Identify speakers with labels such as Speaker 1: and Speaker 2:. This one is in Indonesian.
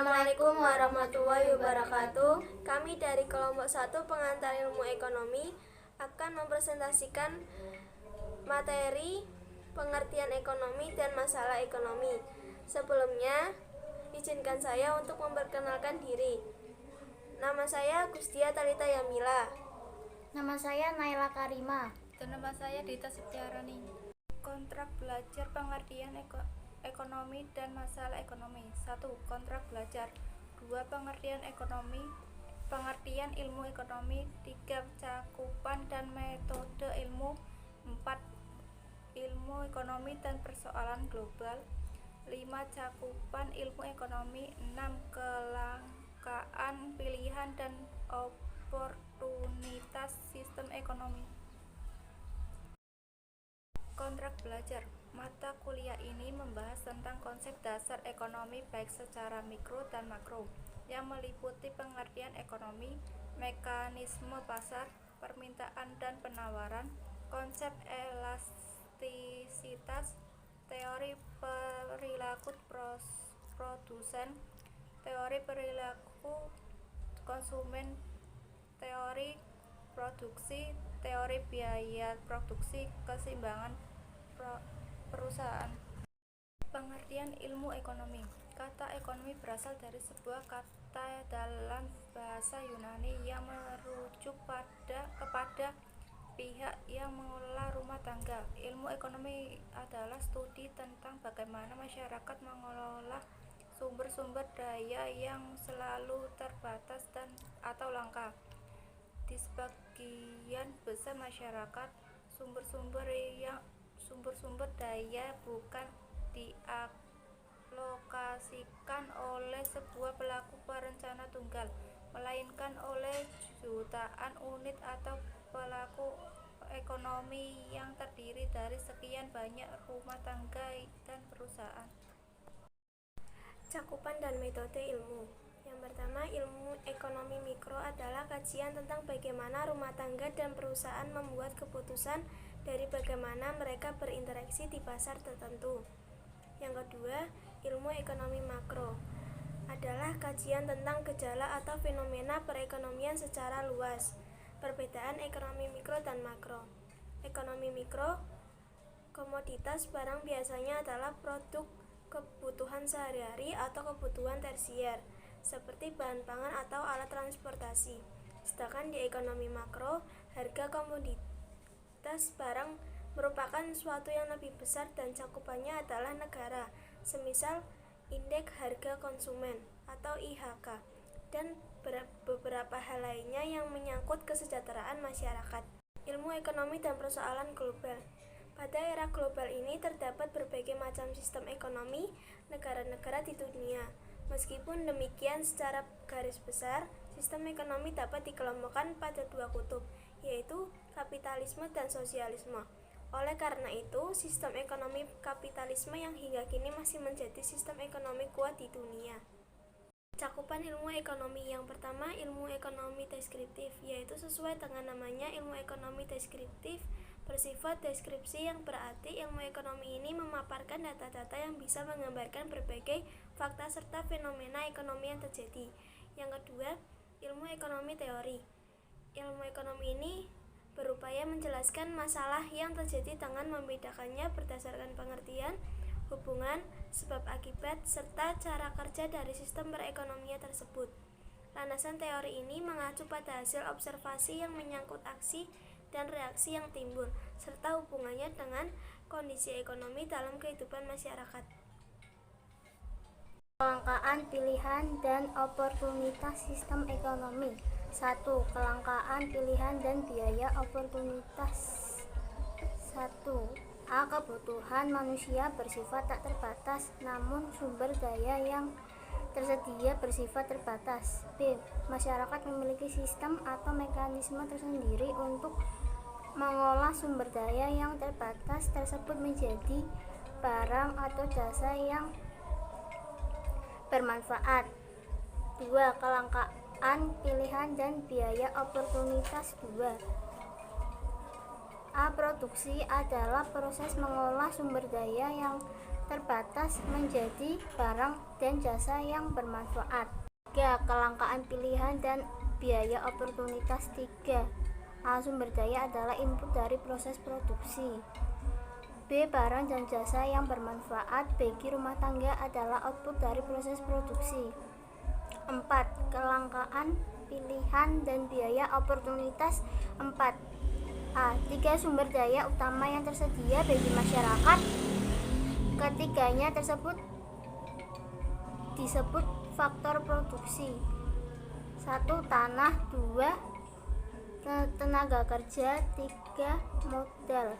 Speaker 1: Assalamualaikum warahmatullahi wabarakatuh. Kami dari kelompok 1 pengantar ilmu ekonomi akan mempresentasikan materi pengertian ekonomi dan masalah ekonomi. Sebelumnya, izinkan saya untuk memperkenalkan diri. Nama saya Gustia Talita Yamila.
Speaker 2: Nama saya Naila Karima.
Speaker 3: Dan nama saya Dita Septiarani. Kontrak belajar pengertian ekonomi dan masalah ekonomi. 1. Kontrak belajar. 2. Pengertian ilmu ekonomi. 3. Cakupan dan metode ilmu. 4. Ilmu ekonomi dan persoalan global. 5. Cakupan ilmu ekonomi. 6. Kelangkaan pilihan dan oportunitas sistem ekonomi. Kontrak belajar. Mata kuliah ini membahas tentang konsep dasar ekonomi baik secara mikro dan makro, yang meliputi pengertian ekonomi, mekanisme pasar, permintaan dan penawaran, konsep elastisitas, teori perilaku produsen, teori perilaku konsumen, teori produksi, teori biaya produksi, keseimbangan perusahaan. Pengertian ilmu ekonomi. Kata ekonomi berasal dari sebuah kata dalam bahasa Yunani yang merujuk kepada pihak yang mengelola rumah tangga. Ilmu ekonomi adalah studi tentang bagaimana masyarakat mengelola sumber-sumber daya yang selalu terbatas atau langka. Di sebagian besar masyarakat, sumber-sumber daya bukan dialokasikan oleh sebuah pelaku perencana tunggal, melainkan oleh jutaan unit atau pelaku ekonomi yang terdiri dari sekian banyak rumah tangga dan perusahaan.
Speaker 1: Cakupan dan metode ilmu. Yang pertama, ilmu ekonomi mikro adalah kajian tentang bagaimana rumah tangga dan perusahaan membuat keputusan dari bagaimana mereka berinteraksi di pasar tertentu. Yang kedua, ilmu ekonomi makro adalah kajian tentang gejala atau fenomena perekonomian secara luas. Perbedaan ekonomi mikro dan makro. Ekonomi mikro, komoditas barang biasanya adalah produk kebutuhan sehari-hari atau kebutuhan tersier, seperti bahan pangan atau alat transportasi. Sedangkan di ekonomi makro, harga komoditas barang merupakan sesuatu yang lebih besar dan cakupannya adalah negara, semisal indeks harga konsumen atau IHK, dan beberapa hal lainnya yang menyangkut kesejahteraan masyarakat. Ilmu ekonomi dan persoalan global. Pada era global ini terdapat berbagai macam sistem ekonomi negara-negara di dunia. Meskipun demikian, secara garis besar, sistem ekonomi dapat dikelompokkan pada dua kutub, yaitu kapitalisme dan sosialisme. Oleh karena itu, sistem ekonomi kapitalisme yang hingga kini masih menjadi sistem ekonomi kuat di dunia. Cakupan ilmu ekonomi. Yang pertama, ilmu ekonomi deskriptif, yaitu sesuai dengan namanya, ilmu ekonomi deskriptif bersifat deskripsi, yang berarti ilmu ekonomi ini memaparkan data-data yang bisa menggambarkan berbagai fakta serta fenomena ekonomi yang terjadi. Yang kedua, ilmu ekonomi teori. Ilmu ekonomi ini berupaya menjelaskan masalah yang terjadi dengan membedakannya berdasarkan pengertian, hubungan, sebab akibat, serta cara kerja dari sistem perekonomian tersebut. Landasan teori ini mengacu pada hasil observasi yang menyangkut aksi dan reaksi yang timbul, serta hubungannya dengan kondisi ekonomi dalam kehidupan masyarakat.
Speaker 2: Kelangkaan pilihan dan oportunitas sistem ekonomi. 1. Kelangkaan pilihan dan biaya oportunitas. 1. A. Kebutuhan manusia bersifat tak terbatas, namun sumber daya yang tersedia bersifat terbatas. B. Masyarakat memiliki sistem atau mekanisme tersendiri untuk mengolah sumber daya yang terbatas tersebut menjadi barang atau jasa yang bermanfaat. 2. Kelangkaan pilihan dan biaya oportunitas. 2. A. Produksi adalah proses mengolah sumber daya yang terbatas menjadi barang dan jasa yang bermanfaat. 3. Kelangkaan pilihan dan biaya oportunitas. 3. A. Sumber daya adalah input dari proses produksi. B. Barang dan jasa yang bermanfaat bagi rumah tangga adalah output dari proses produksi. 4. Kelangkaan pilihan dan biaya oportunitas. 4. A. 3 sumber daya utama yang tersedia bagi masyarakat. Ketiganya tersebut disebut faktor produksi. 1. Tanah. 2. Tenaga kerja. 3. Modal.